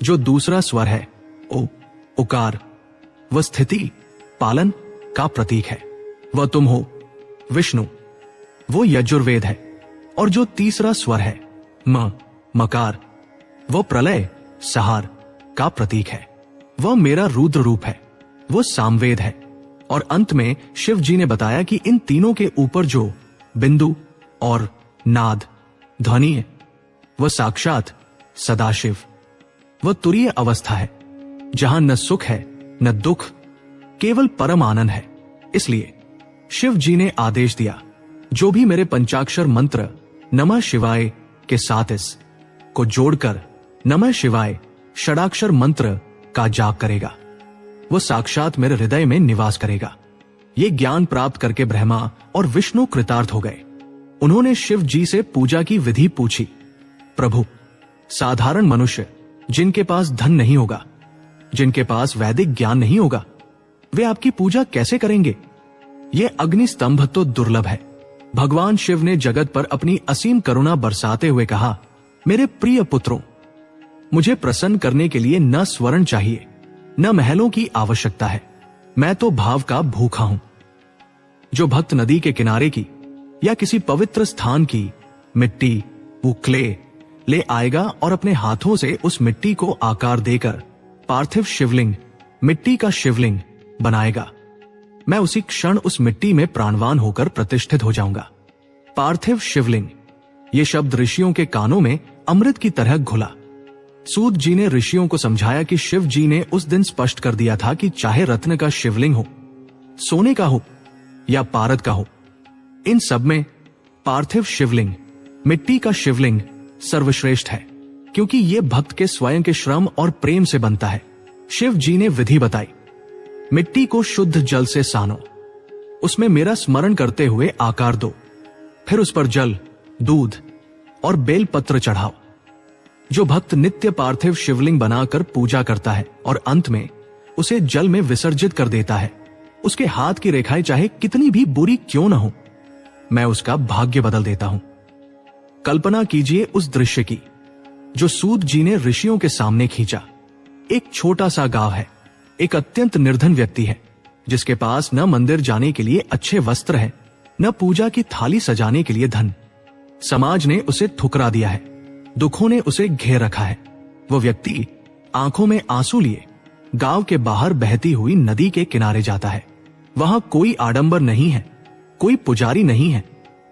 जो दूसरा स्वर है ओ, उकार, वह स्थिति, पालन का प्रतीक है। वह तुम हो विष्णु, वो यजुर्वेद है। और जो तीसरा स्वर है म, मकार, वो प्रलय, सहार का प्रतीक है। वह मेरा रुद्र रूप है, वो सामवेद है। और अंत में शिव जी ने बताया कि इन तीनों के ऊपर जो बिंदु और नाद ध्वनि है, वह साक्षात सदाशिव, वह तुरीय अवस्था है, जहां न सुख है न दुख, केवल परम आनंद है। इसलिए शिव जी ने आदेश दिया, जो भी मेरे पंचाक्षर मंत्र नमः शिवाय के साथ इस को जोड़कर नमः शिवाय षडाक्षर मंत्र का जाप करेगा, वो साक्षात मेरे हृदय में निवास करेगा। ये ज्ञान प्राप्त करके ब्रह्मा और विष्णु कृतार्थ हो गए। उन्होंने शिव जी से पूजा की विधि पूछी। प्रभु, साधारण मनुष्य जिनके पास धन नहीं होगा, जिनके पास वैदिक ज्ञान नहीं होगा, वे आपकी पूजा कैसे करेंगे? ये अग्नि स्तंभ तो दुर्लभ है। भगवान शिव ने जगत पर अपनी असीम करुणा बरसाते हुए कहा, मेरे प्रिय पुत्रों, मुझे प्रसन्न करने के लिए न स्वर्ण चाहिए, न महलों की आवश्यकता है। मैं तो भाव का भूखा हूं। जो भक्त नदी के किनारे की या किसी पवित्र स्थान की मिट्टी, वो क्ले ले आएगा और अपने हाथों से उस मिट्टी को आकार देकर पार्थिव शिवलिंग, मिट्टी का शिवलिंग बनाएगा, मैं उसी क्षण उस मिट्टी में प्राणवान होकर प्रतिष्ठित हो जाऊंगा। पार्थिव शिवलिंग, ये शब्द ऋषियों के कानों में अमृत की तरह घुला। सूत जी ने ऋषियों को समझाया कि शिव जी ने उस दिन स्पष्ट कर दिया था कि चाहे रत्न का शिवलिंग हो, सोने का हो या पारद का हो, इन सब में पार्थिव शिवलिंग, मिट्टी का शिवलिंग सर्वश्रेष्ठ है, क्योंकि यह भक्त के स्वयं के श्रम और प्रेम से बनता है। शिव जी ने विधि बताई, मिट्टी को शुद्ध जल से सानो, उसमें मेरा स्मरण करते हुए आकार दो, फिर उस पर जल, दूध और बेलपत्र चढ़ाओ। जो भक्त नित्य पार्थिव शिवलिंग बनाकर पूजा करता है और अंत में उसे जल में विसर्जित कर देता है, उसके हाथ की रेखाएं चाहे कितनी भी बुरी क्यों न हो, मैं उसका भाग्य बदल देता हूं। कल्पना कीजिए उस दृश्य की जो सूत जी ने ऋषियों के सामने खींचा। एक छोटा सा गांव है, एक अत्यंत निर्धन व्यक्ति है, जिसके पास न मंदिर जाने के लिए अच्छे वस्त्र है, न पूजा की थाली सजाने के लिए धन। समाज ने उसे ठुकरा दिया है, दुखों ने उसे घेर रखा है। वो व्यक्ति आंखों में आंसू लिए गांव के बाहर बहती हुई नदी के किनारे जाता है। वहां कोई आडंबर नहीं है, कोई पुजारी नहीं है,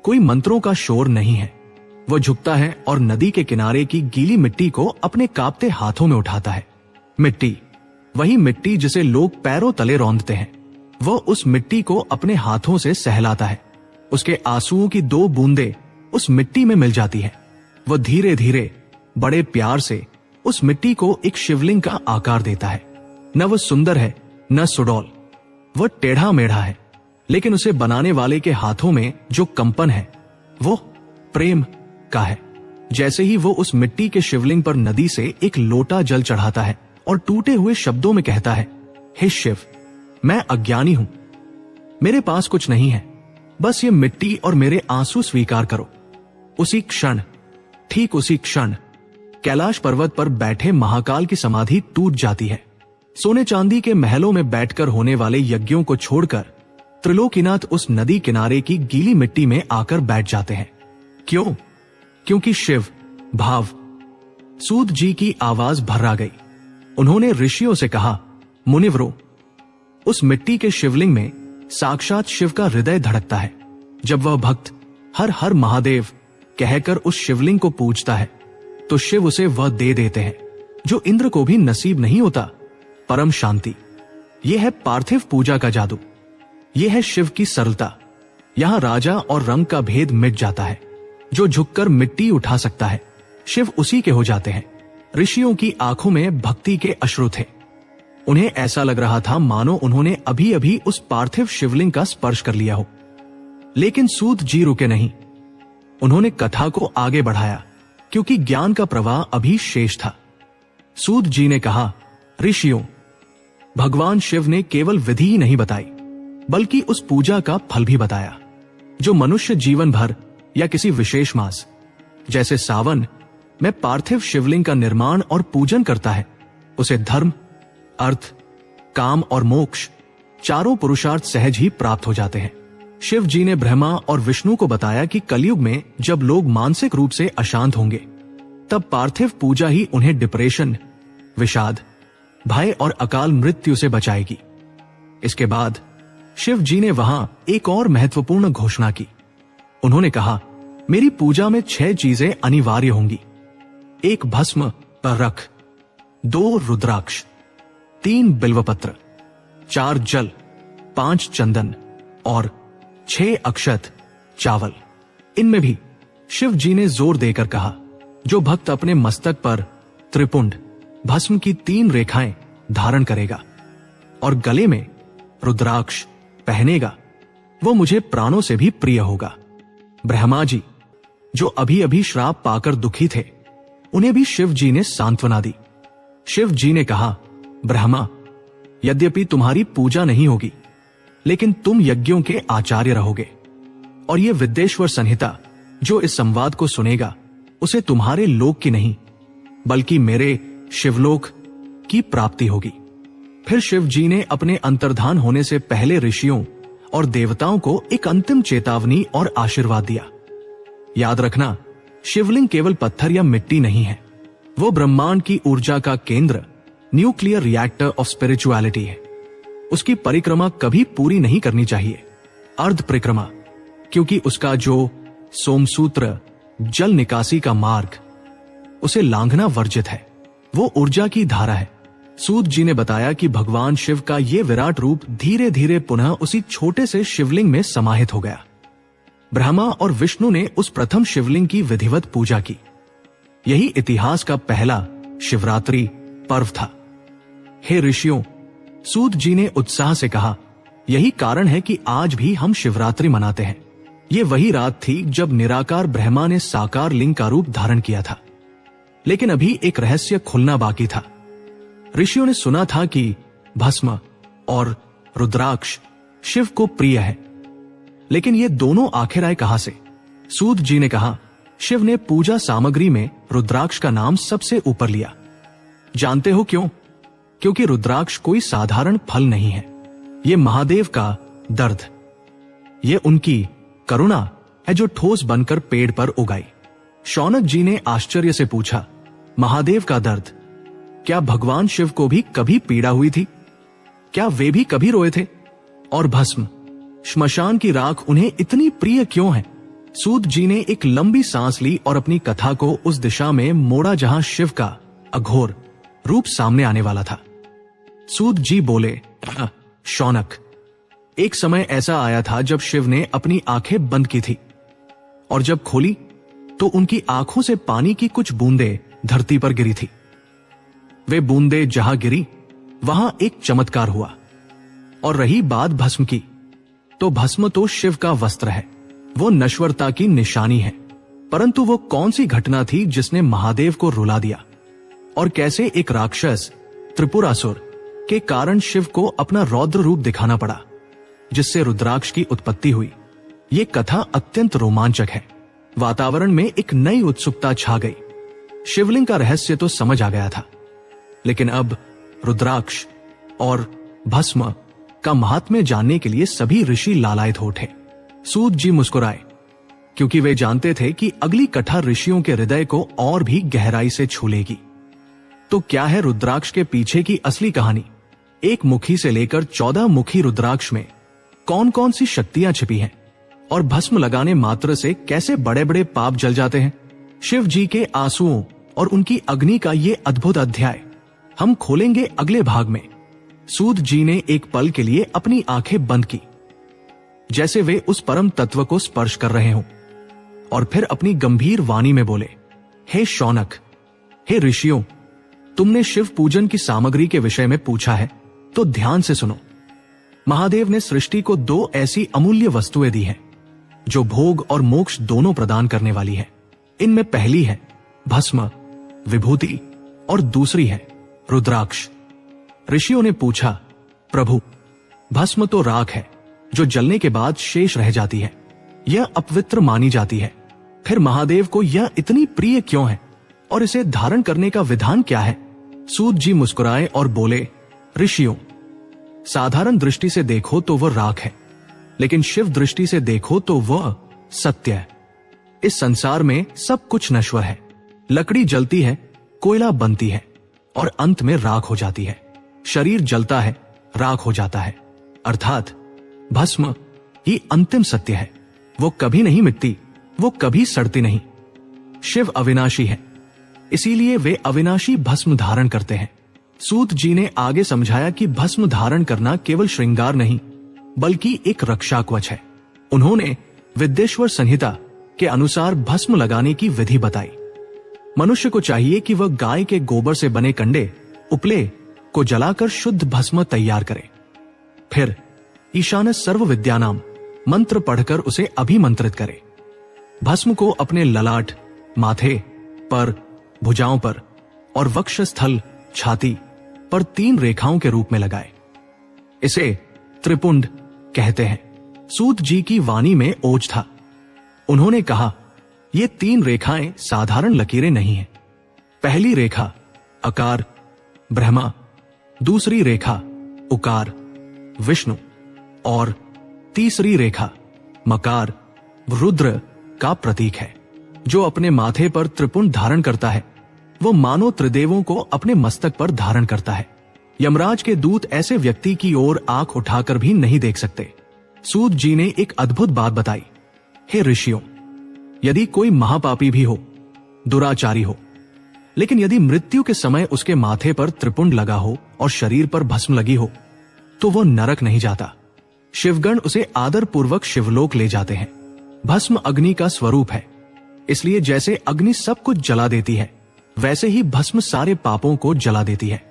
कोई मंत्रों का शोर नहीं है। वो झुकता है और नदी के किनारे की गीली मिट्टी को अपने कांपते हाथों में उठाता है। मिट्टी, वही मिट्टी जिसे लोग पैरों तले रौंदते हैं, वो उस मिट्टी को अपने हाथों से सहलाता है। उसके आंसुओं की 2 बूंदें उस मिट्टी में मिल जाती है। वह धीरे धीरे बड़े प्यार से उस मिट्टी को एक शिवलिंग का आकार देता है। न वह सुंदर है न सुडौल, वह टेढ़ा मेढ़ा है, लेकिन उसे बनाने वाले के हाथों में जो कंपन है वो प्रेम का है। जैसे ही वो उस मिट्टी के शिवलिंग पर नदी से एक लोटा जल चढ़ाता है और टूटे हुए शब्दों में कहता है, हे शिव, मैं अज्ञानी हूं, मेरे पास कुछ नहीं है, बस ये मिट्टी और मेरे आंसू स्वीकार करो। उसी क्षण, ठीक उसी क्षण कैलाश पर्वत पर बैठे महाकाल की समाधि टूट जाती है। सोने चांदी के महलों में बैठकर होने वाले यज्ञों को छोड़कर त्रिलोकीनाथ उस नदी किनारे की गीली मिट्टी में आकर बैठ जाते हैं। क्यों? क्योंकि शिव भाव। सूत जी की आवाज भर्रा गई। उन्होंने ऋषियों से कहा, मुनिवरों, उस मिट्टी के शिवलिंग में साक्षात शिव का हृदय धड़कता है। जब वह भक्त हर हर महादेव कहकर उस शिवलिंग को पूजता है तो शिव उसे वह दे देते हैं जो इंद्र को भी नसीब नहीं होता, परम शांति। यह है पार्थिव पूजा का जादू, यह है शिव की सरलता। यहां राजा और रंग का भेद मिट जाता है। जो झुककर मिट्टी उठा सकता है, शिव उसी के हो जाते हैं। ऋषियों की आंखों में भक्ति के अश्रु थे। उन्हें ऐसा लग रहा था मानो उन्होंने अभी अभी उस पार्थिव शिवलिंग का स्पर्श कर लिया हो। लेकिन सूत जी रुके नहीं। उन्होंने कथा को आगे बढ़ाया, क्योंकि ज्ञान का प्रवाह अभी शेष था। सूत जी ने कहा, ऋषियों, भगवान शिव ने केवल विधि ही नहीं बताई, बल्कि उस पूजा का फल भी बताया। जो मनुष्य जीवन भर या किसी विशेष मास जैसे सावन में पार्थिव शिवलिंग का निर्माण और पूजन करता है, उसे धर्म, अर्थ, काम और मोक्ष चारों पुरुषार्थ सहज ही प्राप्त हो जाते हैं। शिव जी ने ब्रह्मा और विष्णु को बताया कि कलयुग में जब लोग मानसिक रूप से अशांत होंगे तब पार्थिव पूजा ही उन्हें डिप्रेशन, विषाद, भय और अकाल मृत्यु से बचाएगी। इसके बाद शिव जी ने वहां एक और महत्वपूर्ण घोषणा की। उन्होंने कहा, मेरी पूजा में 6 चीजें अनिवार्य होंगी। 1 भस्म पर रख, 2 रुद्राक्ष, 3 बिल्वपत्र, 4 जल, 5 चंदन और 6 अक्षत चावल। इनमें भी शिव जी ने जोर देकर कहा, जो भक्त अपने मस्तक पर त्रिपुंड भस्म की 3 रेखाएं धारण करेगा और गले में रुद्राक्ष पहनेगा, वो मुझे प्राणों से भी प्रिय होगा। ब्रह्मा जी, जो अभी अभी श्राप पाकर दुखी थे, उन्हें भी शिव जी ने सांत्वना दी। शिव जी ने कहा, ब्रह्मा, यद्यपि तुम्हारी पूजा नहीं होगी, लेकिन तुम यज्ञों के आचार्य रहोगे और ये विद्येश्वर संहिता जो इस संवाद को सुनेगा उसे तुम्हारे लोक की नहीं बल्कि मेरे शिवलोक की प्राप्ति होगी। फिर शिव जी ने अपने अंतर्धान होने से पहले ऋषियों और देवताओं को एक अंतिम चेतावनी और आशीर्वाद दिया। याद रखना, शिवलिंग केवल पत्थर या मिट्टी नहीं है, वो ब्रह्मांड की ऊर्जा का केंद्र, न्यूक्लियर रिएक्टर ऑफ स्पिरिचुअलिटी है। उसकी परिक्रमा कभी पूरी नहीं करनी चाहिए, अर्ध परिक्रमा, क्योंकि उसका जो सोमसूत्र जल निकासी का मार्ग, उसे लांघना वर्जित है। वो ऊर्जा की धारा है। सूत जी ने बताया कि भगवान शिव का ये विराट रूप धीरे धीरे पुनः उसी छोटे से शिवलिंग में समाहित हो गया। ब्रह्मा और विष्णु ने उस प्रथम शिवलिंग की विधिवत पूजा की। यही इतिहास का पहला शिवरात्रि पर्व था। हे ऋषियों, सूत जी ने उत्साह से कहा, यही कारण है कि आज भी हम शिवरात्रि मनाते हैं। ये वही रात थी जब निराकार ब्रह्मा ने साकार लिंग का रूप धारण किया था। लेकिन अभी एक रहस्य खुलना बाकी था। ऋषियों ने सुना था कि भस्म और रुद्राक्ष शिव को प्रिय है, लेकिन ये दोनों आखिर आए कहां से? सूत जी ने कहा, शिव ने पूजा सामग्री में रुद्राक्ष का नाम सबसे ऊपर लिया। जानते हो क्यों? क्योंकि रुद्राक्ष कोई साधारण फल नहीं है, ये महादेव का दर्द, ये उनकी करुणा है जो ठोस बनकर पेड़ पर उगाई। शौनक जी ने आश्चर्य से पूछा, महादेव का दर्द, क्या भगवान शिव को भी कभी पीड़ा हुई थी? क्या वे भी कभी रोए थे? और भस्म, श्मशान की राख उन्हें इतनी प्रिय क्यों है? सूत जी ने एक लंबी सांस ली और अपनी कथा को उस दिशा में मोड़ा जहां शिव का अघोर रूप सामने आने वाला था। सूत जी बोले, शौनक, एक समय ऐसा आया था जब शिव ने अपनी आंखें बंद की थी और जब खोली तो उनकी आंखों से पानी की कुछ बूंदें धरती पर गिरी थी। वे बूंदें जहां गिरी वहां एक चमत्कार हुआ। और रही बात भस्म की, तो भस्म तो शिव का वस्त्र है, वो नश्वरता की निशानी है। परंतु वो कौन सी घटना थी जिसने महादेव को रुला दिया? और कैसे एक राक्षस त्रिपुरासुर के कारण शिव को अपना रौद्र रूप दिखाना पड़ा, जिससे रुद्राक्ष की उत्पत्ति हुई? ये कथा अत्यंत रोमांचक है। वातावरण में एक नई उत्सुकता छा गई। शिवलिंग का रहस्य तो समझ आ गया था, लेकिन अब रुद्राक्ष और भस्म का महात्म्य जानने के लिए सभी ऋषि लालायित हो उठे। सूत जी मुस्कुराए, क्योंकि वे जानते थे कि अगली कथा ऋषियों के हृदय को और भी गहराई से छू लेगी। तो क्या है रुद्राक्ष के पीछे की असली कहानी? एक मुखी से लेकर 14 मुखी रुद्राक्ष में कौन कौन सी शक्तियां छिपी हैं? और भस्म लगाने मात्र से कैसे बड़े बड़े पाप जल जाते हैं? शिव जी के आंसुओं और उनकी अग्नि का ये अद्भुत अध्याय हम खोलेंगे अगले भाग में। सूत जी ने एक पल के लिए अपनी आंखें बंद की, जैसे वे उस परम तत्व को स्पर्श कर रहे हों, और फिर अपनी गंभीर वाणी में बोले, हे शौनक, हे ऋषियों, तुमने शिव पूजन की सामग्री के विषय में पूछा है, तो ध्यान से सुनो। महादेव ने सृष्टि को 2 ऐसी अमूल्य वस्तुएं दी हैं जो भोग और मोक्ष दोनों प्रदान करने वाली है। इनमें पहली है भस्म, विभूति, और दूसरी है रुद्राक्ष। ऋषियों ने पूछा, प्रभु, भस्म तो राख है जो जलने के बाद शेष रह जाती है, यह अपवित्र मानी जाती है। फिर महादेव को यह इतनी प्रिय क्यों है और इसे धारण करने का विधान क्या है? सूत जी मुस्कुराए और बोले, ऋषियों, साधारण दृष्टि से देखो तो वह राख है, लेकिन शिव दृष्टि से देखो तो वह सत्य है। इस संसार में सब कुछ नश्वर है। लकड़ी जलती है, कोयला बनती है और अंत में राख हो जाती है। शरीर जलता है, राख हो जाता है, अर्थात भस्म ही अंतिम सत्य है। वो कभी नहीं मिटती, वो कभी सड़ती नहीं। शिव अविनाशी है, इसीलिए वे अविनाशी भस्म धारण करते हैं। सूत जी ने आगे समझाया कि भस्म धारण करना केवल श्रृंगार नहीं, बल्कि एक रक्षा कवच है। उन्होंने विद्येश्वर संहिता के अनुसार भस्म लगाने की विधि बताई। मनुष्य को चाहिए कि वह गाय के गोबर से बने कंडे, उपले को जलाकर शुद्ध भस्म तैयार करे। फिर ईशान सर्व विद्यानाम मंत्र पढ़कर उसे अभिमंत्रित करे। भस्म को अपने ललाट, माथे पर, भुजाओं पर और वक्षस्थल, छाती पर 3 रेखाओं के रूप में लगाए। इसे त्रिपुंड कहते हैं। सूत जी की वाणी में ओज था। उन्होंने कहा, ये 3 रेखाएं साधारण लकीरें नहीं हैं। पहली रेखा अकार ब्रह्मा, दूसरी रेखा उकार विष्णु और तीसरी रेखा मकार रुद्र का प्रतीक है। जो अपने माथे पर त्रिपुंड धारण करता है वो मानो त्रिदेवों को अपने मस्तक पर धारण करता है। यमराज के दूत ऐसे व्यक्ति की ओर आंख उठाकर भी नहीं देख सकते। सूत जी ने एक अद्भुत बात बताई। हे ऋषियों, यदि कोई महापापी भी हो, दुराचारी हो, लेकिन यदि मृत्यु के समय उसके माथे पर त्रिपुंड लगा हो और शरीर पर भस्म लगी हो तो वह नरक नहीं जाता। शिवगण उसे आदर पूर्वक शिवलोक ले जाते हैं। भस्म अग्नि का स्वरूप है, इसलिए जैसे अग्नि सब कुछ जला देती है, वैसे ही भस्म सारे पापों को जला देती है।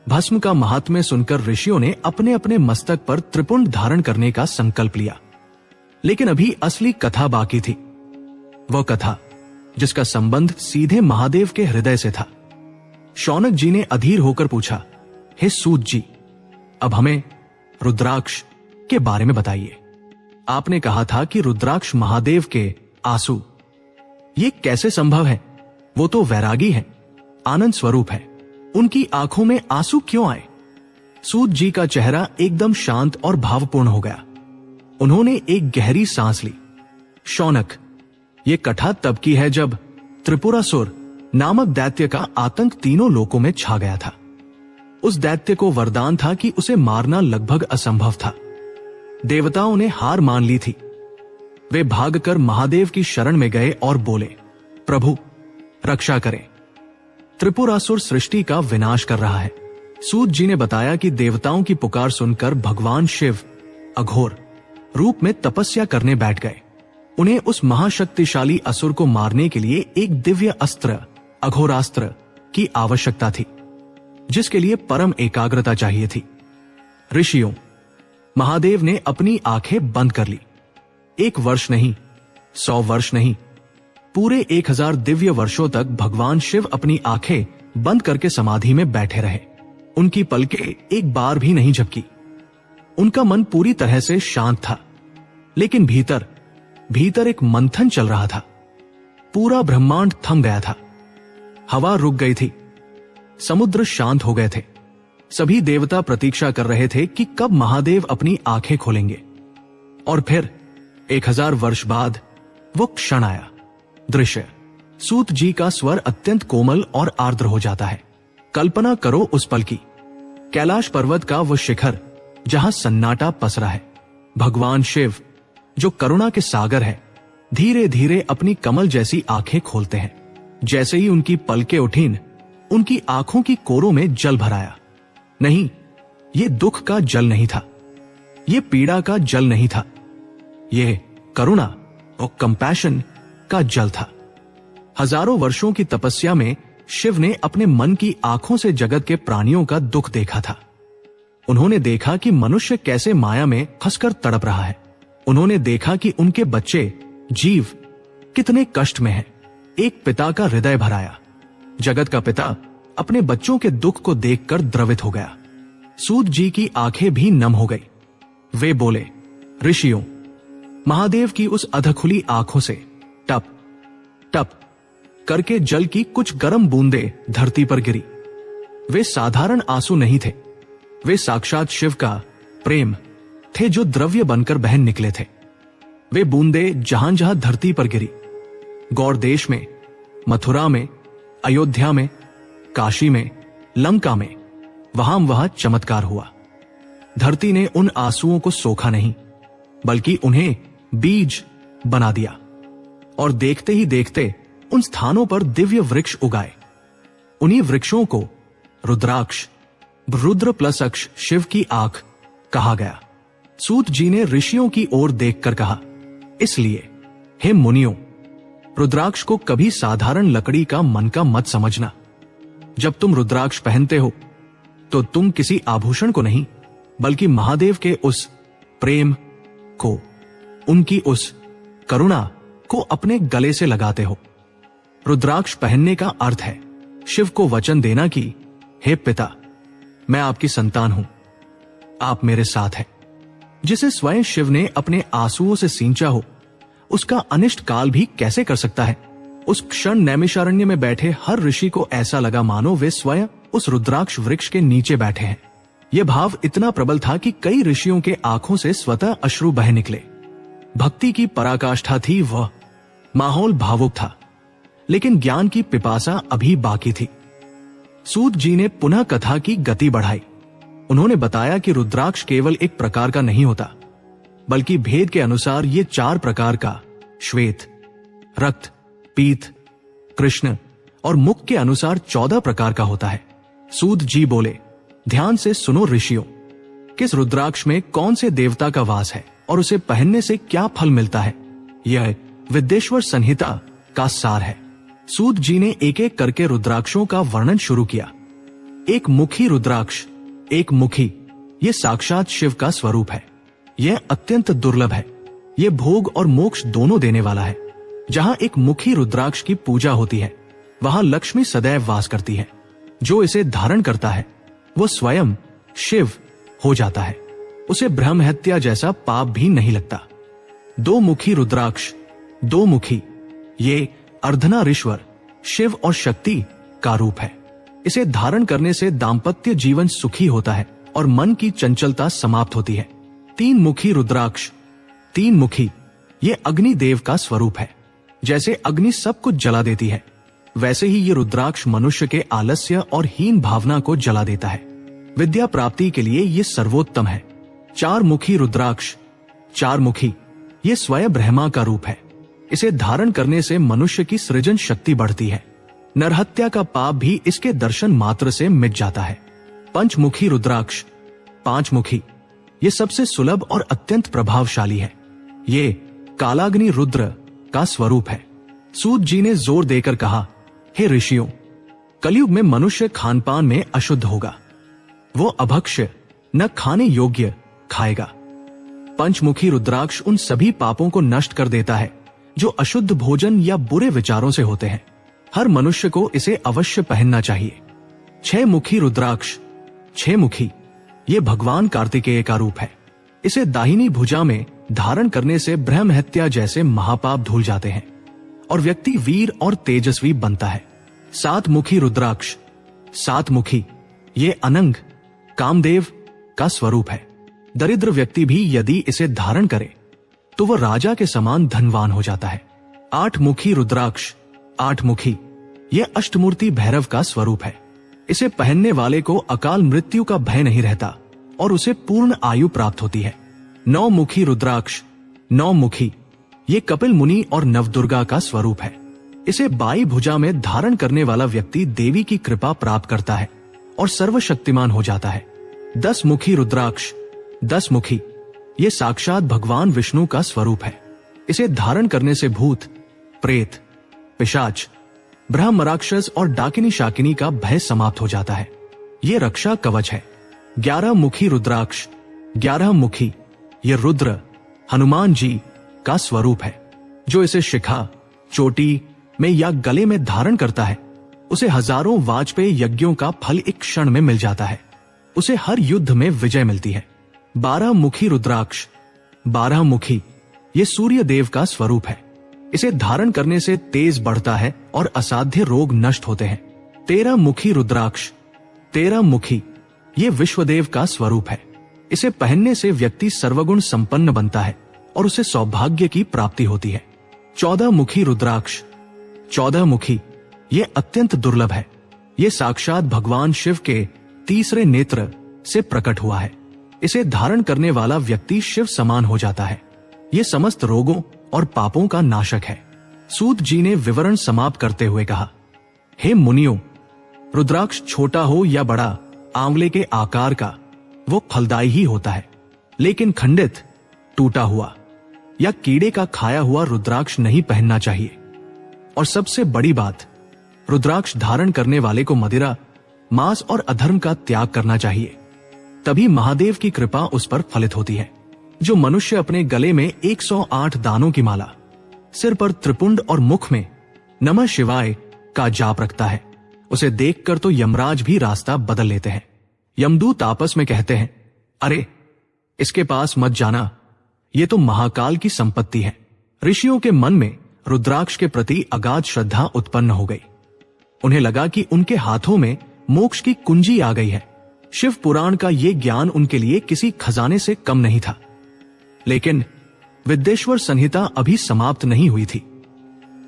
भस्म का महात्म्य सुनकर ऋषियों ने अपने अपने मस्तक पर त्रिपुंड धारण करने का संकल्प लिया। लेकिन अभी असली कथा बाकी थी, वह कथा जिसका संबंध सीधे महादेव के हृदय से था। शौनक जी ने अधीर होकर पूछा, हे सूत जी, अब हमें रुद्राक्ष के बारे में बताइए। आपने कहा था कि रुद्राक्ष महादेव के आंसू, ये कैसे संभव है? वो तो वैरागी है, आनंद स्वरूप है, उनकी आंखों में आंसू क्यों आए? सूत जी का चेहरा एकदम शांत और भावपूर्ण हो गया। उन्होंने एक गहरी सांस ली। शौनक, ये कथा तब की है जब त्रिपुरासुर नामक दैत्य का आतंक तीनों लोकों में छा गया था। उस दैत्य को वरदान था कि उसे मारना लगभग असंभव था। देवताओं ने हार मान ली थी। वे भागकर महादेव की शरण में गए और बोले, प्रभु रक्षा करें, त्रिपुरासुर सृष्टि का विनाश कर रहा है। सूत जी ने बताया कि देवताओं की पुकार सुनकर भगवान शिव अघोर रूप में तपस्या करने बैठ गए। उन्हें उस महाशक्तिशाली असुर को मारने के लिए एक दिव्य अस्त्र, अघोरास्त्र की आवश्यकता थी, जिसके लिए परम एकाग्रता चाहिए थी। ऋषियों, महादेव ने अपनी आंखें बंद कर ली। 1 वर्ष नहीं, 100 वर्ष नहीं, पूरे 1000 दिव्य वर्षों तक भगवान शिव अपनी आंखें बंद करके समाधि में बैठे रहे। उनकी पलकें एक बार भी नहीं झपकी। उनका मन पूरी तरह से शांत था, लेकिन भीतर भीतर एक मंथन चल रहा था। पूरा ब्रह्मांड थम गया था। हवा रुक गई थी, समुद्र शांत हो गए थे। सभी देवता प्रतीक्षा कर रहे थे कि कब महादेव अपनी आंखें खोलेंगे। और फिर 1000 वर्ष बाद वो क्षण आया। दृश्य, सूत जी का स्वर अत्यंत कोमल और आर्द्र हो जाता है। कल्पना करो उस पल की, कैलाश पर्वत का वो शिखर जहां सन्नाटा पसरा है। भगवान शिव, जो करुणा के सागर है, धीरे धीरे अपनी कमल जैसी आंखें खोलते हैं। जैसे ही उनकी पलकें उठीं, उनकी आंखों की कोरों में जल भराया। नहीं, ये दुख का जल नहीं था, ये पीड़ा का जल नहीं था, ये करुणा और कंपैशन का जल था। हजारों वर्षों की तपस्या में शिव ने अपने मन की आंखों से जगत के प्राणियों का दुख देखा था। उन्होंने देखा कि मनुष्य कैसे माया में फंसकर तड़प रहा है। उन्होंने देखा कि उनके बच्चे, जीव कितने कष्ट में हैं। एक पिता का हृदय भराया। जगत का पिता अपने बच्चों के दुख को देखकर द्रवित हो गया। सूत जी की आंखें भी नम हो गई। वे बोले, ऋषियों, महादेव की उस अधखुली आंखों से टप टप करके जल की कुछ गर्म बूंदें धरती पर गिरी। वे साधारण आंसू नहीं थे, वे साक्षात शिव का प्रेम थे जो द्रव्य बनकर बहन निकले थे। वे बूंदे जहां जहां धरती पर गिरी, गौड़ देश में, मथुरा में, अयोध्या में, काशी में, लंका में, वहां चमत्कार हुआ। धरती ने उन आंसुओं को सोखा नहीं, बल्कि उन्हें बीज बना दिया, और देखते ही देखते उन स्थानों पर दिव्य वृक्ष उगाए। उन्हीं वृक्षों को रुद्राक्ष, रुद्र प्लस अक्ष, शिव की आंख कहा गया। सूत जी ने ऋषियों की ओर देखकर कहा, इसलिए हे मुनियों, रुद्राक्ष को कभी साधारण लकड़ी का मन का मत समझना। जब तुम रुद्राक्ष पहनते हो तो तुम किसी आभूषण को नहीं, बल्कि महादेव के उस प्रेम को, उनकी उस करुणा को अपने गले से लगाते हो। रुद्राक्ष पहनने का अर्थ है शिव को वचन देना कि हे पिता, मैं आपकी संतान हूं, आप मेरे साथ हैं। जिसे स्वयं शिव ने अपने आंसुओं से सींचा हो, उसका अनिष्ट काल भी कैसे कर सकता है। उस क्षण नैमिषारण्य में बैठे हर ऋषि को ऐसा लगा मानो वे स्वयं उस रुद्राक्ष वृक्ष के नीचे बैठे हैं। यह भाव इतना प्रबल था कि कई ऋषियों के आंखों से स्वतः अश्रु बह निकले। भक्ति की पराकाष्ठा थी वह, माहौल भावुक था, लेकिन ज्ञान की पिपासा अभी बाकी थी। सूत जी ने पुनः कथा की गति बढ़ाई। उन्होंने बताया कि रुद्राक्ष केवल एक प्रकार का नहीं होता, बल्कि भेद के अनुसार ये 4 प्रकार का, श्वेत, रक्त, पीत, कृष्ण और मुख के अनुसार 14 प्रकार का होता है। सूत जी बोले, ध्यान से सुनो ऋषियों, किस रुद्राक्ष में कौन से देवता का वास है और उसे पहनने से क्या फल मिलता है, यह विद्येश्वर संहिता का सार है। सूत जी ने एक एक करके रुद्राक्षों का वर्णन शुरू किया। एक मुखी रुद्राक्ष, एक मुखी, यह साक्षात शिव का स्वरूप है। यह अत्यंत दुर्लभ है। यह भोग और मोक्ष दोनों देने वाला है। जहां एक मुखी रुद्राक्ष की पूजा होती है, वहां लक्ष्मी सदैव वास करती है। जो इसे धारण करता है वो स्वयं शिव हो जाता है। उसे ब्रह्म हत्या जैसा पाप भी नहीं लगता। 2 मुखी रुद्राक्ष, 2 मुखी, ये अर्धनारीश्वर, शिव और शक्ति का रूप है। इसे धारण करने से दाम्पत्य जीवन सुखी होता है और मन की चंचलता समाप्त होती है। 3 मुखी रुद्राक्ष, 3 मुखी, ये अग्निदेव का स्वरूप है। जैसे अग्नि सब कुछ जला देती है, वैसे ही ये रुद्राक्ष मनुष्य के आलस्य और हीन भावना को जला देता है। विद्या प्राप्ति के लिए ये सर्वोत्तम है। 4 मुखी रुद्राक्ष, 4 मुखी, ये स्वयं ब्रह्मा का रूप है। इसे धारण करने से मनुष्य की सृजन शक्ति बढ़ती है। नरहत्या का पाप भी इसके दर्शन मात्र से मिट जाता है। 5 मुखी रुद्राक्ष, 5 मुखी, ये सबसे सुलभ और अत्यंत प्रभावशाली है। ये कालाग्नि रुद्र का स्वरूप है। सूत जी ने जोर देकर कहा, हे ऋषियों, कलयुग में मनुष्य खानपान में अशुद्ध होगा। वो अभक्ष्य, न खाने योग्य खाएगा। पंचमुखी रुद्राक्ष उन सभी पापों को नष्ट कर देता है जो अशुद्ध भोजन या बुरे विचारों से होते हैं। हर मनुष्य को इसे अवश्य पहनना चाहिए। 6 मुखी रुद्राक्ष, 6 मुखी, ये भगवान कार्तिकेय का रूप है। इसे दाहिनी भुजा में धारण करने से ब्रह्म हत्या जैसे महापाप धुल जाते हैं और व्यक्ति वीर और तेजस्वी बनता है। 7 मुखी रुद्राक्ष, 7 मुखी, ये अनंग, कामदेव का स्वरूप है। दरिद्र व्यक्ति भी यदि इसे धारण करे तो वह राजा के समान धनवान हो जाता है। 8 मुखी रुद्राक्ष, 8 मुखी, ये अष्टमूर्ति भैरव का स्वरूप है। इसे पहनने वाले को अकाल मृत्यु का भय नहीं रहता और उसे पूर्ण आयु प्राप्त होती है। 9 मुखी रुद्राक्ष, 9 मुखी, ये कपिल मुनि और नवदुर्गा का स्वरूप है। इसे बाई भुजा में धारण करने वाला व्यक्ति देवी की कृपा प्राप्त करता है और सर्वशक्तिमान हो जाता है। 10 मुखी रुद्राक्ष, 10 मुखी, ये साक्षात भगवान विष्णु का स्वरूप है। इसे धारण करने से भूत, प्रेत, पिशाच, ब्रह्म राक्षस और डाकिनी शाकिनी का भय समाप्त हो जाता है। ये रक्षा कवच है। 11 मुखी रुद्राक्ष, 11 मुखी, ये रुद्र हनुमान जी का स्वरूप है। जो इसे शिखा, चोटी में या गले में धारण करता है उसे हजारों वाजपेयी यज्ञों का फल एक क्षण में मिल जाता है। उसे हर युद्ध में विजय मिलती है। 12 मुखी रुद्राक्ष, 12 मुखी, ये सूर्य देव का स्वरूप है। इसे धारण करने से तेज बढ़ता है और असाध्य रोग नष्ट होते हैं। 13 मुखी रुद्राक्ष, 13 मुखी ये विश्वदेव का स्वरूप है। इसे पहनने से व्यक्ति सर्वगुण संपन्न बनता है और उसे सौभाग्य की प्राप्ति होती है। 14 मुखी रुद्राक्ष, 14 मुखी ये अत्यंत दुर्लभ है। ये साक्षात भगवान शिव के तीसरे नेत्र से प्रकट हुआ है। इसे धारण करने वाला व्यक्ति शिव समान हो जाता है। ये समस्त रोगों और पापों का नाशक है। सूत जी ने विवरण समाप्त करते हुए कहा, हे मुनियों, रुद्राक्ष छोटा हो या बड़ा, आंवले के आकार का, वो फलदायी ही होता है। लेकिन खंडित, टूटा हुआ या कीड़े का खाया हुआ रुद्राक्ष नहीं पहनना चाहिए। और सबसे बड़ी बात, रुद्राक्ष धारण करने वाले को मदिरा, मांस और अधर्म का त्याग करना चाहिए। तभी महादेव की कृपा उस पर फलित होती है। जो मनुष्य अपने गले में 108 दानों की माला, सिर पर त्रिपुंड और मुख में नमः शिवाय का जाप रखता है, उसे देखकर तो यमराज भी रास्ता बदल लेते हैं। यमदूत आपस में कहते हैं, अरे इसके पास मत जाना, ये तो महाकाल की संपत्ति है। ऋषियों के मन में रुद्राक्ष के प्रति अगाध श्रद्धा उत्पन्न हो गई। उन्हें लगा कि उनके हाथों में मोक्ष की कुंजी आ गई है। शिव पुराण का ये ज्ञान उनके लिए किसी खजाने से कम नहीं था। लेकिन विद्येश्वर संहिता अभी समाप्त नहीं हुई थी।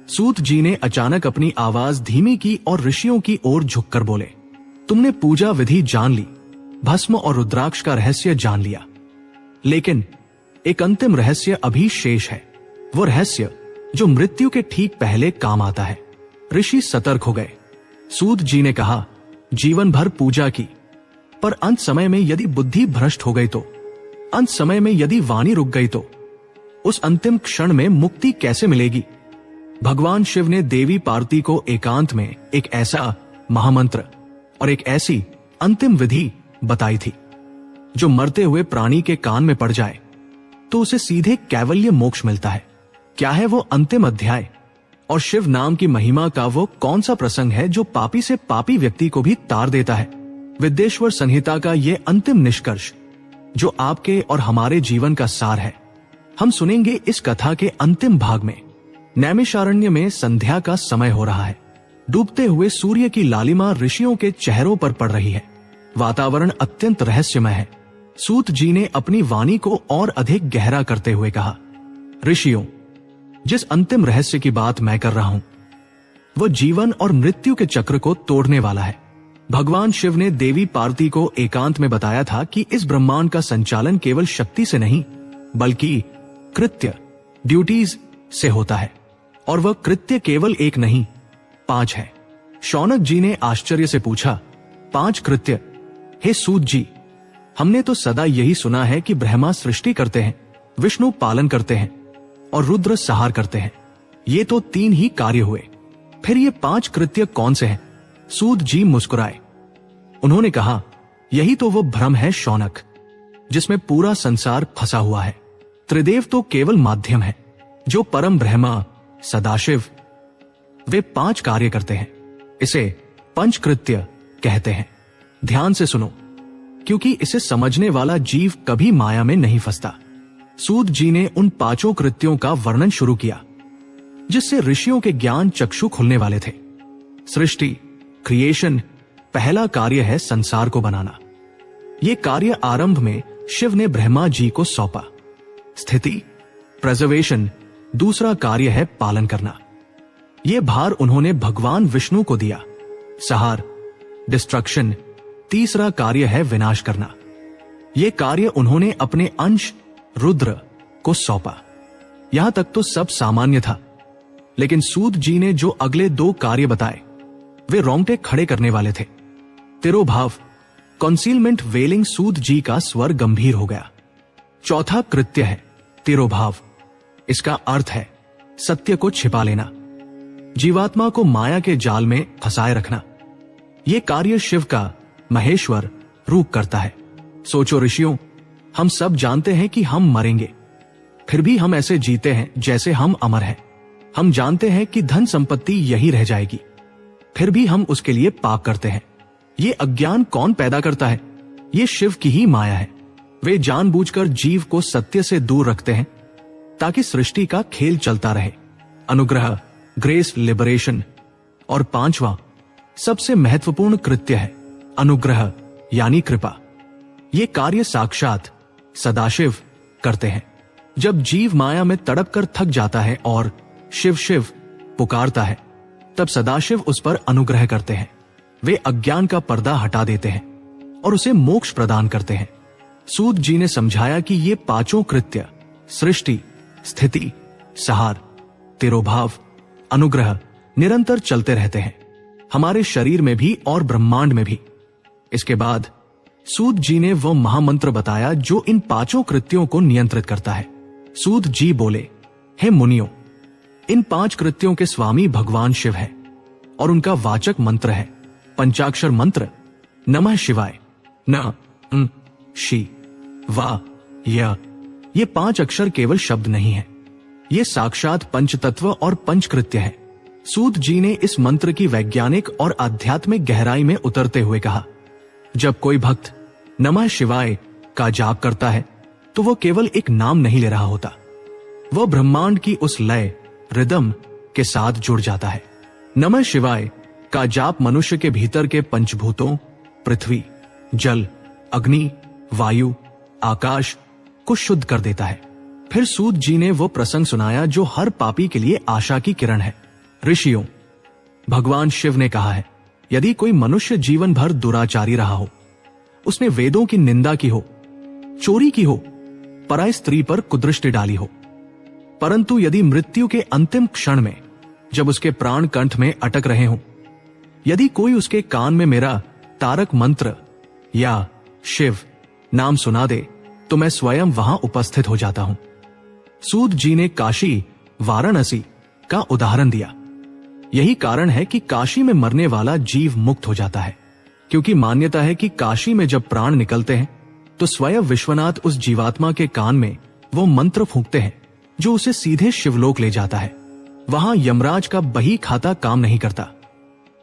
सूत जी ने अचानक अपनी आवाज धीमी की और ऋषियों की ओर झुककर बोले, तुमने पूजा विधि जान ली, भस्म और रुद्राक्ष का रहस्य जान लिया, लेकिन एक अंतिम रहस्य अभी शेष है। वो रहस्य जो मृत्यु के ठीक पहले काम आता है। ऋषि सतर्क हो गए। सूत जी ने कहा, जीवन भर पूजा की, पर अंत समय में यदि बुद्धि भ्रष्ट हो गई तो, अंत समय में यदि वाणी रुक गई तो, उस अंतिम क्षण में मुक्ति कैसे मिलेगी? भगवान शिव ने देवी पार्वती को एकांत में एक ऐसा महामंत्र और एक ऐसी अंतिम विधि बताई थी जो मरते हुए प्राणी के कान में पड़ जाए तो उसे सीधे कैवल्य मोक्ष मिलता है। क्या है वो अंतिम अध्याय? और शिव नाम की महिमा का वो कौन सा प्रसंग है जो पापी से पापी व्यक्ति को भी तार देता है? विद्येश्वर संहिता का ये अंतिम निष्कर्ष जो आपके और हमारे जीवन का सार है, हम सुनेंगे इस कथा के अंतिम भाग में। नैमिषारण्य में संध्या का समय हो रहा है। डूबते हुए सूर्य की लालिमा ऋषियों के चेहरों पर पड़ रही है। वातावरण अत्यंत रहस्यमय है। सूत जी ने अपनी वाणी को और अधिक गहरा करते हुए कहा, ऋषियों, जिस अंतिम रहस्य की बात मैं कर रहा हूं वो जीवन और मृत्यु के चक्र को तोड़ने वाला है। भगवान शिव ने देवी पार्वती को एकांत में बताया था कि इस ब्रह्मांड का संचालन केवल शक्ति से नहीं बल्कि कृत्य, ड्यूटीज से होता है। और वह कृत्य केवल एक नहीं, 5 है। शौनक जी ने आश्चर्य से पूछा, 5 कृत्य? हे सूत जी, हमने तो सदा यही सुना है कि ब्रह्मा सृष्टि करते हैं, विष्णु पालन करते हैं और रुद्र संहार करते हैं। ये तो 3 ही कार्य हुए, फिर ये 5 कृत्य कौन से हैं? सूत जी मुस्कुराए। उन्होंने कहा, यही तो वो भ्रम है शौनक, जिसमें पूरा संसार फंसा हुआ है। त्रिदेव तो केवल माध्यम है। जो परम ब्रह्मा सदाशिव, वे 5 कार्य करते हैं। इसे पंचकृत्य कहते हैं। ध्यान से सुनो, क्योंकि इसे समझने वाला जीव कभी माया में नहीं फंसता। सूत जी ने उन 5 कृत्यों का वर्णन शुरू किया जिससे ऋषियों के ज्ञान चक्षु खुलने वाले थे। सृष्टि, क्रिएशन, पहला कार्य है संसार को बनाना। ये कार्य आरंभ में शिव ने ब्रह्मा जी को सौंपा। स्थिति, प्रिजर्वेशन, दूसरा कार्य है पालन करना। यह भार उन्होंने भगवान विष्णु को दिया। संहार, डिस्ट्रक्शन, तीसरा कार्य है विनाश करना। यह कार्य उन्होंने अपने अंश रुद्र को सौंपा। यहां तक तो सब सामान्य था, लेकिन सूत जी ने जो अगले 2 कार्य बताए वे रोंगटे खड़े करने वाले थे। तिरोभाव, कॉन्सीलमेंट वेलिंग सूत जी का स्वर गंभीर हो गया। चौथा कृत्य है तिरोभाव। इसका अर्थ है सत्य को छिपा लेना, जीवात्मा को माया के जाल में फंसाए रखना। यह कार्य शिव का महेश्वर रूप करता है। सोचो ऋषियों, हम सब जानते हैं कि हम मरेंगे, फिर भी हम ऐसे जीते हैं जैसे हम अमर हैं। हम जानते हैं कि धन संपत्ति यही रह जाएगी, फिर भी हम उसके लिए पाप करते हैं। ये अज्ञान कौन पैदा करता है? ये शिव की ही माया है। वे जानबूझकर जीव को सत्य से दूर रखते हैं ताकि सृष्टि का खेल चलता रहे। अनुग्रह, ग्रेस, लिबरेशन। और 5वां सबसे महत्वपूर्ण कृत्य है अनुग्रह यानी कृपा। ये कार्य साक्षात सदाशिव करते हैं। जब जीव माया में तड़प कर थक जाता है और शिव शिव पुकारता है, तब सदाशिव उस पर अनुग्रह करते हैं। वे अज्ञान का पर्दा हटा देते हैं और उसे मोक्ष प्रदान करते हैं। सूत जी ने समझाया कि ये पांचों कृत्य सृष्टि, स्थिति, संहार, तिरोभाव, अनुग्रह निरंतर चलते रहते हैं, हमारे शरीर में भी और ब्रह्मांड में भी। इसके बाद सूत जी ने वह महामंत्र बताया जो इन पांचों कृत्यों को नियंत्रित करता है। सूत जी बोले, हे मुनियों, इन पांच कृत्यों के स्वामी भगवान शिव है और उनका वाचक मंत्र है पंचाक्षर मंत्र नमः शिवाय। न शी वा य। ये पांच अक्षर केवल शब्द नहीं है, ये साक्षात पंचतत्व और पंचकृत्य है। सूत जी ने इस मंत्र की वैज्ञानिक और आध्यात्मिक गहराई में उतरते हुए कहा, जब कोई भक्त नमः शिवाय का जाप करता है तो वो केवल एक नाम नहीं ले रहा होता, वह ब्रह्मांड की उस लय रिदम के साथ जुड़ जाता है। नमः शिवाय का जाप मनुष्य के भीतर के पंचभूतों पृथ्वी, जल, अग्नि, वायु, आकाश को शुद्ध कर देता है। फिर सूत जी ने वो प्रसंग सुनाया जो हर पापी के लिए आशा की किरण है। ऋषियों, भगवान शिव ने कहा है, यदि कोई मनुष्य जीवन भर दुराचारी रहा हो, उसने वेदों की निंदा की हो, चोरी की हो, पराई स्त्री पर कुदृष्टि डाली हो, परंतु यदि मृत्यु के अंतिम क्षण में जब उसके प्राण कंठ में अटक रहे हों, यदि कोई उसके कान में मेरा तारक मंत्र या शिव नाम सुना दे तो मैं स्वयं वहां उपस्थित हो जाता हूं। सूत जी ने काशी, वाराणसी का उदाहरण दिया। यही कारण है कि काशी में मरने वाला जीव मुक्त हो जाता है, क्योंकि मान्यता है कि काशी में जब प्राण निकलते हैं तो स्वयं विश्वनाथ उस जीवात्मा के कान में वो मंत्र फूंकते हैं जो उसे सीधे शिवलोक ले जाता है। वहां यमराज का बही खाता काम नहीं करता,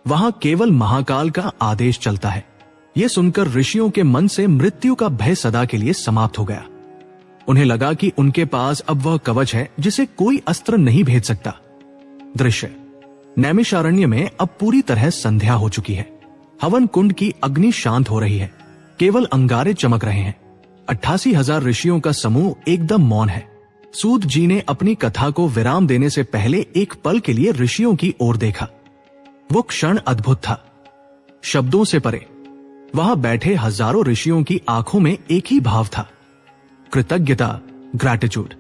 वहां केवल महाकाल का आदेश चलता है। यह सुनकर ऋषियों के मन से मृत्यु का भय सदा के लिए समाप्त हो गया। उन्हें लगा कि उनके पास अब वह कवच है जिसे कोई अस्त्र नहीं भेद सकता। दृश्य नैमिषारण्य में अब पूरी तरह संध्या हो चुकी है। हवन कुंड की अग्नि शांत हो रही है, केवल अंगारे चमक रहे हैं। 88,000 ऋषियों का समूह एकदम मौन है। सूत जी ने अपनी कथा को विराम देने से पहले एक पल के लिए ऋषियों की ओर देखा। वो क्षण अद्भुत था, शब्दों से परे। वहां बैठे हजारों ऋषियों की आंखों में एक ही भाव था, कृतज्ञता, ग्रैटिट्यूड।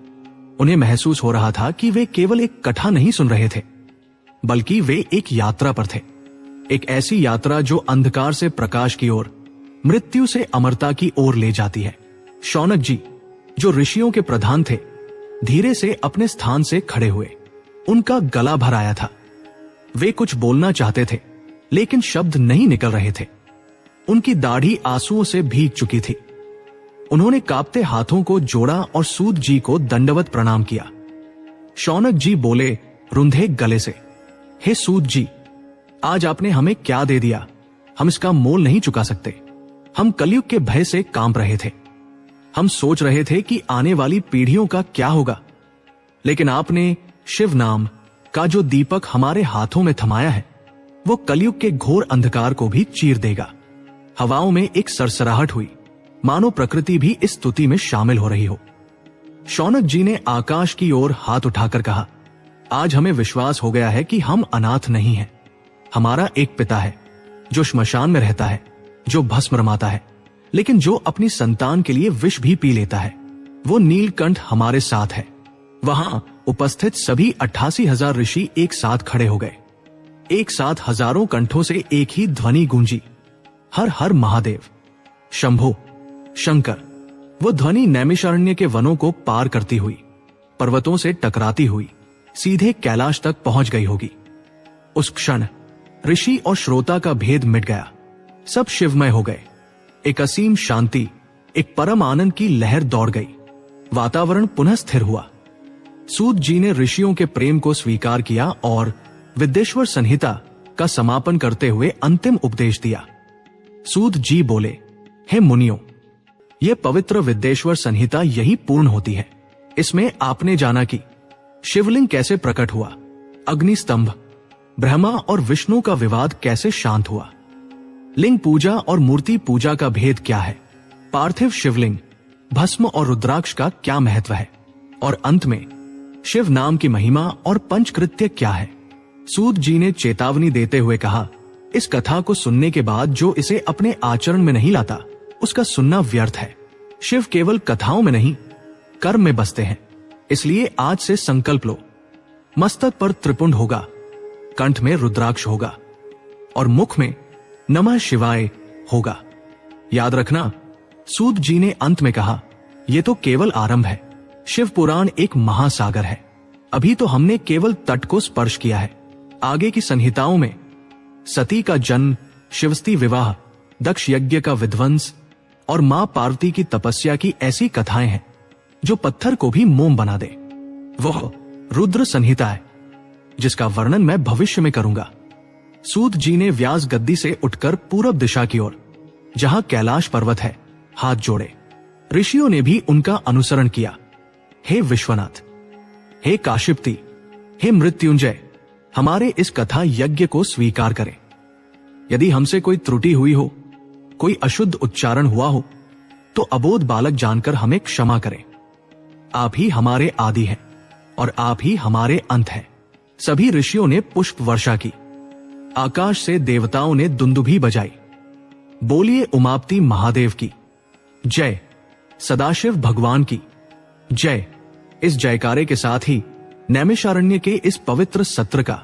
उन्हें महसूस हो रहा था कि वे केवल एक कथा नहीं सुन रहे थे, बल्कि वे एक यात्रा पर थे। एक ऐसी यात्रा जो अंधकार से प्रकाश की ओर, मृत्यु से अमरता की ओर ले जाती है। शौनक जी, जो ऋषियों के प्रधान थे, धीरे से अपने स्थान से खड़े हुए। उनका गला भर आया था। वे कुछ बोलना चाहते थे, लेकिन शब्द नहीं निकल रहे थे। उनकी दाढ़ी आंसुओं से भीग चुकी थी। उन्होंने कांपते हाथों को जोड़ा और सूत जी को दंडवत प्रणाम किया। शौनक जी बोले रुंधे गले से, हे सूत जी, आज आपने हमें क्या दे दिया, हम इसका मोल नहीं चुका सकते। हम कलयुग के भय से कांप रहे थे। हम सोच रहे थे कि आने वाली पीढ़ियों का क्या होगा, लेकिन आपने शिव नाम का जो दीपक हमारे हाथों में थमाया है, वो कलयुग के घोर अंधकार को भी चीर देगा। हवाओं में एक सरसराहट हुई, मानो प्रकृति भी इस स्तुति में शामिल हो रही हो। शौनक जी ने आकाश की ओर हाथ उठाकर कहा, आज हमें विश्वास हो गया है कि हम अनाथ नहीं हैं। हमारा एक पिता है जो श्मशान में रहता है, जो भस्म रमाता है, लेकिन जो अपनी संतान के लिए विष भी पी लेता है। वो नीलकंठ हमारे साथ है। वहां उपस्थित सभी 88,000 ऋषि एक साथ खड़े हो गए। एक साथ हजारों कंठों से एक ही ध्वनि गूंजी, हर हर महादेव, शंभो, शंकर। वो ध्वनि नैमिषारण्य के वनों को पार करती हुई, पर्वतों से टकराती हुई सीधे कैलाश तक पहुंच गई होगी। उस क्षण ऋषि और श्रोता का भेद मिट गया। सब शिवमय हो गए। एक असीम शांति, एक परम आनंद की लहर दौड़ गई। वातावरण पुनः स्थिर हुआ। सूत जी ने ऋषियों के प्रेम को स्वीकार किया और विद्येश्वर संहिता का समापन करते हुए अंतिम उपदेश दिया। सूत जी बोले, हे मुनियों, यह पवित्र विद्येश्वर संहिता यही पूर्ण होती है। इसमें आपने जाना कि शिवलिंग कैसे प्रकट हुआ, अग्नि स्तंभ, ब्रह्मा और विष्णु का विवाद कैसे शांत हुआ, लिंग पूजा और मूर्ति पूजा का भेद क्या है, पार्थिव शिवलिंग, भस्म और रुद्राक्ष का क्या महत्व है, और अंत में शिव नाम की महिमा और पंचकृत्य क्या है। सूत जी ने चेतावनी देते हुए कहा, इस कथा को सुनने के बाद जो इसे अपने आचरण में नहीं लाता उसका सुनना व्यर्थ है। शिव केवल कथाओं में नहीं, कर्म में बसते हैं। इसलिए आज से संकल्प लो, मस्तक पर त्रिपुंड होगा, कंठ में रुद्राक्ष होगा और मुख में नमः शिवाय होगा। याद रखना, सूत जी ने अंत में कहा, यह तो केवल आरंभ है। शिव पुराण एक महासागर है। अभी तो हमने केवल तट को स्पर्श किया है। आगे की संहिताओं में सती का जन्म, शिवस्ती विवाह, दक्ष यज्ञ का विध्वंस और मां पार्वती की तपस्या की ऐसी कथाएं हैं जो पत्थर को भी मोम बना दे। वह रुद्र संहिता है जिसका वर्णन मैं भविष्य में करूंगा। सूत जी ने व्यास गद्दी से उठकर पूरब दिशा की ओर, जहां कैलाश पर्वत है, हाथ जोड़े। ऋषियों ने भी उनका अनुसरण किया। हे विश्वनाथ, हे काशिप्ती, हे मृत्युंजय, हमारे इस कथा यज्ञ को स्वीकार करें। यदि हमसे कोई त्रुटि हुई हो, कोई अशुद्ध उच्चारण हुआ हो, तो अबोध बालक जानकर हमें क्षमा करें। आप ही हमारे आदि हैं और आप ही हमारे अंत हैं। सभी ऋषियों ने पुष्प वर्षा की। आकाश से देवताओं ने दुंदुभी बजाई। बोलिए उमापति महादेव की जय, सदाशिव भगवान की जय। इस जयकारे के साथ ही नैमिषारण्य के इस पवित्र सत्र का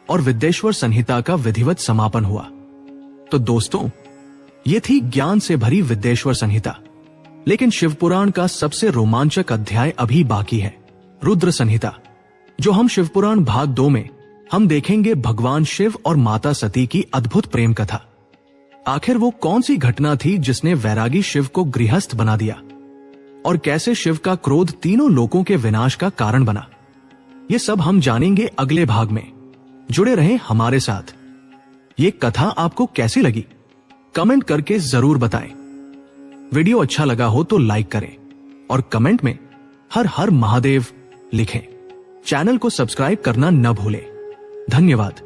और विद्येश्वर संहिता का विधिवत समापन हुआ। तो दोस्तों, ये थी ज्ञान से भरी विद्येश्वर संहिता। लेकिन शिवपुराण का सबसे रोमांचक अध्याय अभी बाकी है, रुद्र संहिता, जो हम शिवपुराण भाग 2 में हम देखेंगे। भगवान शिव और माता सती की अद्भुत प्रेम कथा। आखिर वो कौन सी घटना थी जिसने वैरागी शिव को गृहस्थ बना दिया, और कैसे शिव का क्रोध तीनों लोकों के विनाश का कारण बना। ये सब हम जानेंगे अगले भाग में। जुड़े रहें हमारे साथ। ये कथा आपको कैसी लगी, कमेंट करके जरूर बताएं। वीडियो अच्छा लगा हो तो लाइक करें और कमेंट में हर हर महादेव लिखें। चैनल को सब्सक्राइब करना न भूलें। धन्यवाद।